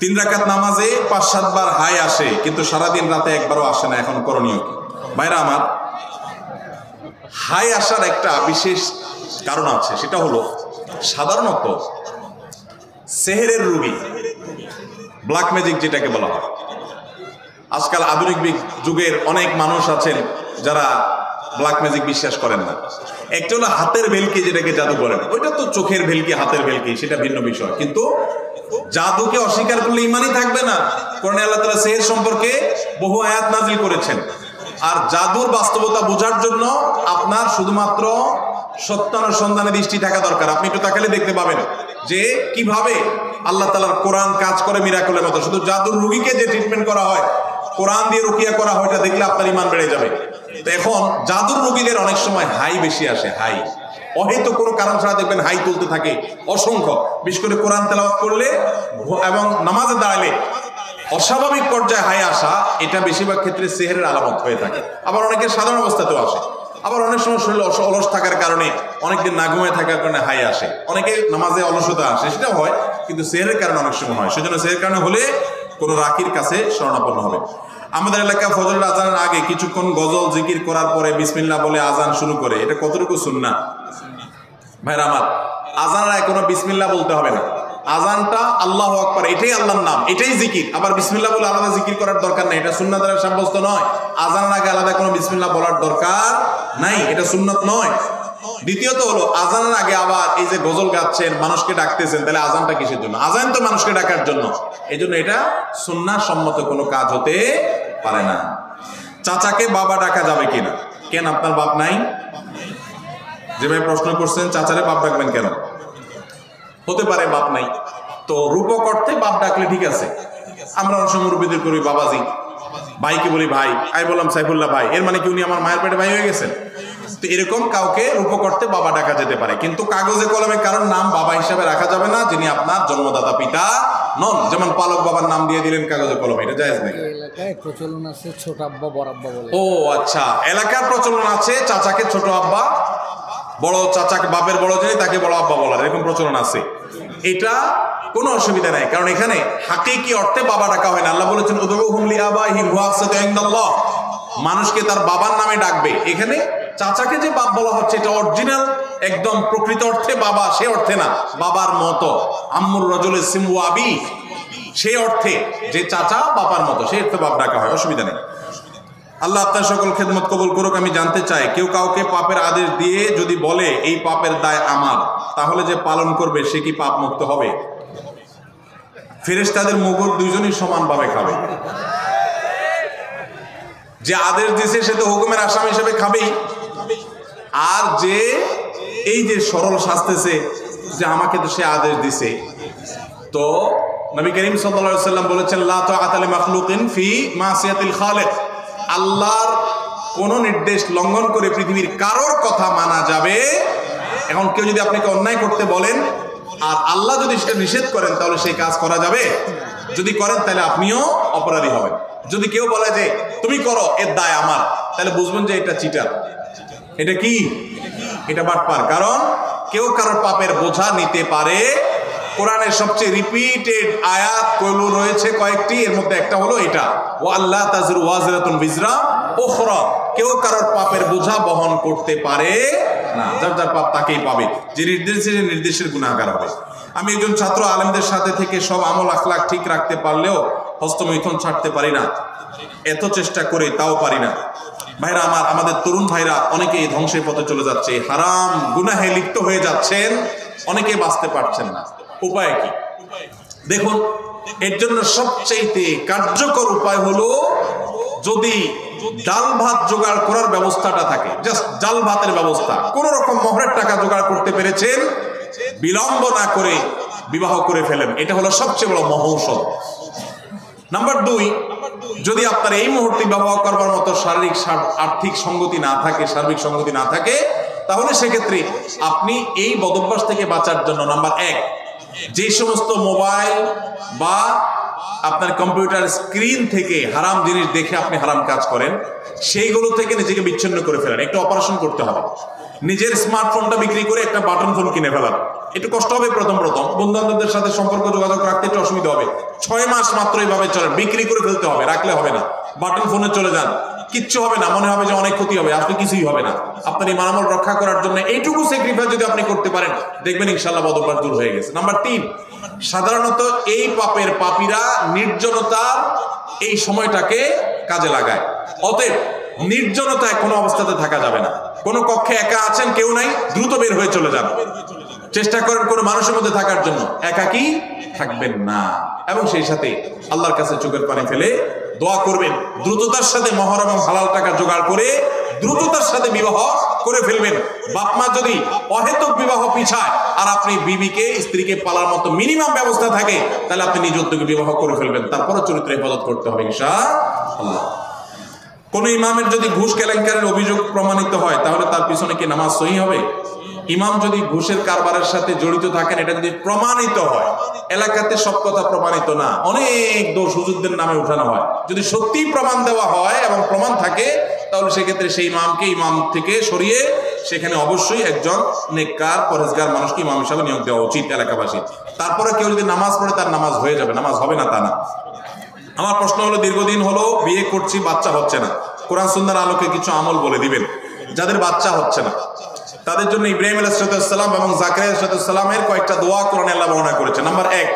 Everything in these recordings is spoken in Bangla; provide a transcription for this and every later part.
3 রাকাত নামাজে 5-7 বার হাই আসে, কিন্তু সারাদিন রাতে একবারও আসে না। এখন করণীয় কি? ভাইরা আমার, হাই আসার একটা বিশেষ কারণ আছে, সেটা হলো সাধারণত সেহেরের রোগী, ব্ল্যাক ম্যাজিক যেটাকে বলা হয়। আজকাল আধুনিক যুগের অনেক মানুষ আছেন যারা ব্ল্যাক ম্যাজিক বিশ্বাস করেন না। একটা হলো হাতের ভেলকি, যেটাকে জাদু বলেন, ওইটা তো চোখের ভেলকি, হাতের ভেলকি, সেটা ভিন্ন বিষয়। কিন্তু জাদুকে অস্বীকার করলে ইমানই থাকবে না। কোরআনে আল্লাহ তাআলা সেহের সম্পর্কে বহু আয়াত নাজিল করেছেন। আর জাদুর বাস্তবতা বোঝার জন্য আপনার শুধুমাত্র সত্যানুসন্ধানে দৃষ্টি থাকা দরকার। আপনি একটু তাকালে দেখতে পাবেন যে কিভাবে আল্লাহ তাআলার কোরআন কাজ করে মিরাকলের মতো। শুধু জাদুর রোগীকে যে ট্রিটমেন্ট করা হয়, কোরআন দিয়ে রুকিয়া করা হয়, এটা দেখলে আপনার ইমান বেড়ে যাবে। তো এখন জাদুর রোগীদের অনেক সময় হাই বেশি আসে, হাই অহেতুক কোনো কারণ ছাড়া দেখবেন হাই তুলতে থাকে অসংখ্য। বিশেষ করে কোরআন তেলাওয়াত করলে এবং নামাজে দাঁড়ালে অস্বাভাবিক পর্যায়ে হাই আসা, এটা বেশিরভাগ ক্ষেত্রে সেহেরের আলামত হয়ে থাকে। আবার অনেকের সাধারণ অবস্থাতেও আসে। আবার অনেক সময় শরীরে অলস থাকার কারণে, অনেকদিন না ঘুমিয়ে থাকার কারণে হাই আসে। অনেকে নামাজে অলসতা আসে, সেটাও হয়, কিন্তু সেহেরের কারণে অনেক সময় হয়। সেজন্য সেহের কারণে হলে কোনো রাকির কাছে শরণাপন্ন হবে। আমাদের এলাকা ফজরের আজানের আগে কিছুক্ষণ গজল জিকির করার পরে বিসমিল্লাহ বলে আজান শুরু করে, এটা কতটুকু সুন্নাহ? ভাইরা আমার, আজানের আগে কোনো বিসমিল্লাহ বলতে হবে না। আজানটা আল্লাহু আকবার, এটাই আল্লাহর নাম, এটাই জিকির। আবার বিসমিল্লাহ বলে আলাদা জিকির করার দরকার নেই, এটা সুন্নাহ দ্বারা সাব্যস্ত নয়। আজানের আগে আলাদা কোনো বিসমিল্লাহ বলার দরকার নাই, এটা সুন্নাত নয়। দ্বিতীয়ত হলো, আজানের আগে আবার এই যে গজল গাচ্ছেন, মানুষকে ডাকতেছেন, তাহলে আজানটা কিসের জন্য? আজান তো মানুষকে ডাকার জন্য। এই জন্য এটা সুন্নাহ সম্মত কোনো কাজ হতে পারে না। চাচাকে বাবা ডাকা যাবে কিনা? কেন, আপনার বাপ নাই? যে ভাই প্রশ্ন করছেন, চাচারে বাপ ডাকবেন কেন? হতে পারে বাপ নাই, তো রূপক অর্থে বাপ ডাকলে ঠিক আছে। আমরা অনেক সময় মুরব্বিদের করি বাবাজি, ভাইকে বলি ভাই। আমি বললাম সাইফুল্লাহ ভাই, এর মানে কি উনি আমার মায়ের পেটে ভাই হয়ে গেছেন? তো এরকম কাউকে রূপক অর্থে বাবা ডাকা যেতে পারে, কিন্তু কাগজে কলমে কারোর নাম বাবা হিসাবে রাখা যাবে না যিনি আপনার জন্মদাতা পিতা নন। যেমন পালক বাবার নাম দিয়ে দিলেন কাগজে কলমে, এটা জায়েজ নেই। এলাকায় প্রচলন আছে ছোট আব্বা বড় আব্বা বলে। ও আচ্ছা, এলাকার প্রচলন আছে চাচাকে ছোট আব্বা, বড় চাচাকে, বাপের বড় যিনি তাকে বড় আব্বা বলার, এরকম প্রচলন আছে। এটা কোনো অসুবিধা নাই, কারণ এখানে হাকিকি অর্থে বাবা ডাকা হয় না। আল্লাহ বলেছেন উদউহুম লিআবাইহিম হুয়া আকসাতু ইনদাল্লাহ, মানুষকে তার বাবার নামে ডাকবে। এখানে চাচাকে যে বাপ বলা হচ্ছে, এটা অরিজিনাল একদম প্রকৃত অর্থে বাবা, সে অর্থে না বাবার মতো। আম্মুর রাজুলের সিমু আবি, সেই অর্থে যে চাচা বাবার মতো, সেই অর্থে বাপ ডাকা হয়, অসুবিধা নেই। আল্লাহ আপনার সকল খেদমত কবুল করুক। আমি জানতে চাই, কেউ কাউকে পাপের আদেশ দিয়ে যদি বলে এই পাপের দায় আমার, তাহলে যে পালন করবে সে কি পাপ মুক্ত হবে? ফেরেশতাদের মুগুর দুইজনই সমানভাবে খাবে। যে আদেশ দিছে সে তো হুকুমের আসামি হিসেবে খাবেই, আর যে এই যে সরল শাস্তেছে যে আমাকে তো সে আদেশ দিছে, তো নবী করিম সাল্লাল্লাহু আলাইহি ওয়াসাল্লাম বলেছেন লা তাআতা লিমাখলুকিন ফি মাসিয়াতিল খালিক, আল্লাহর কোন নির্দেশ লঙ্ঘন করে পৃথিবীর কারোর কথা মানা যাবে। এখন কেউ যদি আপনাকে অন্যায় করতে বলেন আর আল্লাহ যদি সেটা নিষেধ করেন, তাহলে সেই কাজ করা যাবে? যদি করেন তাহলে আপনিও অপরাধী হবেন। যদি কেউ বলে যে তুমি করো, এর দায় আমার, তাহলে বুঝবেন যে এটা চিটার, এটা কি, এটা বাটপার। কারণ কেউ কারোর পাপের বোঝা নিতে পারে। কোরআনের সবচেয়ে রিপিটেড আয়াত কইলু রয়েছে কয়েকটি, এর মধ্যে একটা হলো এটা, ওয়া আল্লা তাযরু ওয়াজিরাতুন বিজরা উখরা, কেউ কারোর পাপের বোঝা বহন করতে পারে না, যার যার পাপ তাকেই পাবে, যে নির্দেশের গুনাহগার হবে। আমি একজন ছাত্র, আলেমদের সাথে থেকে সব আমল আখলাক ঠিক রাখতে পারলেও হস্তমৈথুন ছাড়তে পারি না, এত চেষ্টা করে তাও পারি না। ভাইরা আমার, আমাদের তরুণ ভাইরা অনেকেই ধ্বংসের পথে চলে যাচ্ছে, হারাম গুনাহে লিপ্ত হয়ে যাচ্ছেন, অনেকে বাঁচতে পারছেন না। উপায় কি? দেখুন, এর জন্য সবচেয়ে কার্যকর উপায় হলো, যদি ডাল ভাত জোগাড় করার ব্যবস্থাটা থাকে, জাস্ট ডাল ভাতের ব্যবস্থা, কোন রকম মোহরের টাকা জোগাড় করতে পেরেছেন, বিলম্ব না করে বিবাহ করে ফেলেন, এটা হলো সবচেয়ে বড় মহৌষধ। নাম্বার 2, যদি আপনার এই মুহূর্তে বিবাহ করবার মতো শারীরিক আর্থিক সঙ্গতি না থাকে, সার্বিক সঙ্গতি না থাকে, তাহলে সেক্ষেত্রে আপনি এই বদভ্যাস থেকে বাঁচার জন্য নাম্বার 1, যে সমস্ত মোবাইল বা আপনার কম্পিউটার স্ক্রিন থেকে হারাম জিনিস দেখে আপনি হারাম কাজ করেন, সেইগুলো থেকে নিজেকে বিচ্ছিন্ন করে ফেলেন। একটা অপারেশন করতে হবে, নিজের স্মার্টফোনটা বিক্রি করে একটা বাটন ফোন কিনে ফেলার, একটু কষ্ট হবে প্রথম প্রথম, বন্ধু বান্ধবদের সাথে সম্পর্ক যোগাযোগ রাখতে একটু অসুবিধা হবে। 6 মাস মাত্র এইভাবে চলেন, বিক্রি করে ফেলতে হবে, রাখলে হবে না। বাটন ফোনে চলে যান, কিচ্ছু হবে না, মনে হবে যে অনেক ক্ষতি হবে, আসলে কিছুই হবে না। আপনার এই মানামল রক্ষা করার জন্য এইটুকু স্যাক্রিফাইস যদি আপনি করতে পারেন, দেখবেন ইনশাআল্লাহ বদভ্যাস দূর হয়ে গেছে। নাম্বার 3, সাধারণত এই পাপের পাপীরা নির্জনতার এই সময়টাকে কাজে লাগায়। অতএব নির্জনতায় কোনো অবস্থাতে থাকা যাবে না। কোনো কক্ষে একা আছেন, কেউ নাই, দ্রুত বের হয়ে চলে যান। চেষ্টা করেন কোনো মানুষের মধ্যে থাকার জন্য, একাকী থাকবেন না। এবং সেই সাথে আল্লাহর কাছে চোখের পানি ফেলে দোয়া করবেন। দ্রুততার সাথে মহর এবং হালাল টাকা জোগাড় করে দ্রুততার সাথে বিবাহ করে ফেলবেন। বাপ মা যদি অহেতুক বিবাহ পিছায় আর আপনি বিবিকে, স্ত্রীকে পালার মতো মিনিমাম ব্যবস্থা থাকে, তাহলে আপনি নিজ উদ্যোগে বিবাহ করে ফেলবেন। তারপরে চরিত্র হেফাজত করতে হবে ইনশাআল্লাহ। কোন ইমামের যদি ঘুষ কেলেঙ্কারির অভিযোগ প্রমাণিত হয়, তাহলে তার পিছনে কি নামাজ সহি হবে? ইমাম যদি ঘুষের কারবারের সাথে জড়িত থাকেন, এটা যদি প্রমাণিত হয়, এলাকাতে সব কথা প্রমাণিত না, অনেক দোষ হুজুরদের নামে উঠানো হয়। যদি সত্যি প্রমাণ দেওয়া হয় এবং প্রমাণ থাকে, তাহলে সেক্ষেত্রে সেই ইমামকে ইমাম থেকে সরিয়ে সেখানে অবশ্যই একজন নেককার পরেজগার মানুষকে ইমাম হিসাবে নিয়োগ দেওয়া উচিত এলাকাবাসী। তারপরে কেউ যদি নামাজ পড়ে, তার নামাজ হয়ে যাবে, নামাজ হবে না তা না। আমার প্রশ্ন হলো, দীর্ঘদিন হলো বিয়ে করছি, বাচ্চা হচ্ছে না, কোরআন সুন্নাহর আলোকে কিছু আমল বলে দিবেন। যাদের বাচ্চা হচ্ছে না তাদের জন্য ইব্রাহিম আলাইহিস সালাম এবং জাকারিয়া আলাইহিস সালামের কয়েকটা দোয়া কোরআনে আল্লাহ বর্ণনা করেছে। নাম্বার 1,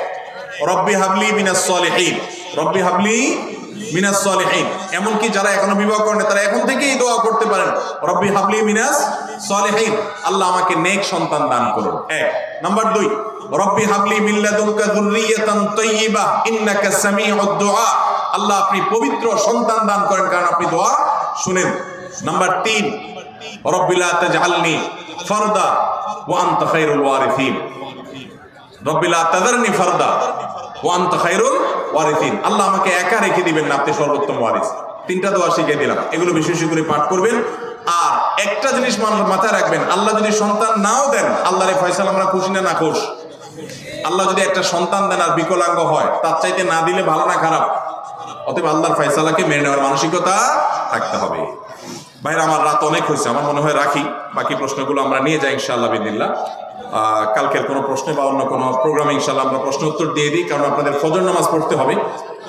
রব্বি হাবলি মিনাস সলিহিন, রব্বি হাবলি মিনাস সলিহিন। এমনকি যারা এখনো বিবাহ করেন তারা এখন থেকেই দোয়া করতে পারেন, রব্বি হাবলি মিনাস সলিহিন, আল্লাহ আমাকে নেক সন্তান দান করুন। 1। নাম্বার 2, রব্বি হাবলি মিন লাদুনকা যুররিয়াতান তাইয়্যিবা ইন্নাকা সামিউদ দুআ, আল্লাহ আপনি পবিত্র সন্তান দান করেন, কারণ আপনি দোয়া শুনেন। নাম্বার 3, রব্বি লা তাজআলনি ফারদা ওয়া আনতা খায়রুল ওয়ারিসিন, রব্বি লা তাযারনি ফারদা ওয়া আনতা খায়রুল ওয়ারিসিন, আল্লাহ আমাকে একা রেখে দিবেন না, আপনি সর্বোত্তম ওয়ারিস। 3টা দোয়া শিখিয়ে দিলাম, এগুলো বেশি বেশি করে পাঠ করবেন। আর একটা জিনিস মাথায় রাখবেন, আল্লাহ যদি সন্তান নাও দেন, আল্লাহর এই ফয়সালা আমরা খুশি না নাখুশ? আল্লাহ যদি একটা সন্তান দেন আর বিকলাঙ্গ হয়, তার চাইতে না দিলে ভালো না খারাপ? অতএব আল্লাহর ফয়সালাকে মেনে নেওয়ার মানসিকতা থাকতে হবে। ভাইরা আমার, রাত অনেক হয়েছে, আমার মনে হয় রাখি, বাকি প্রশ্নগুলো আমরা নিয়ে যাই ইনশাআল্লাহ বিদিল্লাহ। কালকের কোনো প্রশ্নে বা অন্য কোনো প্রোগ্রামে ইনশাআল্লাহ আমরা প্রশ্ন উত্তর দিয়ে দিই, কারণ আপনাদের ফজর নামাজ পড়তে হবে।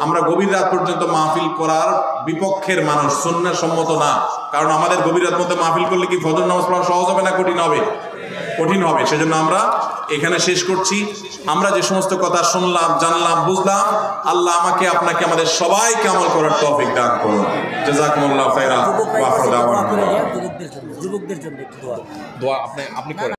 আমরা গভীর রাত পর্যন্ত মাহফিল করার বিপক্ষের মানুষ, সুন্নাহ সম্মত না। কারণ আমাদের গভীর রাত মধ্যে মাহফিল করলে কি ফজর নামাজ পড়া সহজ হবে না কঠিন হবে? কঠিন হবে। সেজন্য আমরা এখানে শেষ করছি। আমরা যে সমস্ত কথা শুনলাম, জানলাম, বুঝলাম, আল্লাহ আমাকে, আপনাকে, আমাদের সবাইকে আমল করার তৌফিক দান করুন। জাযাকুমুল্লাহু খাইরান ওয়া আখিরু দাওয়ানা। যুবকদের জন্য দোয়া দোয়া আপনি করেন।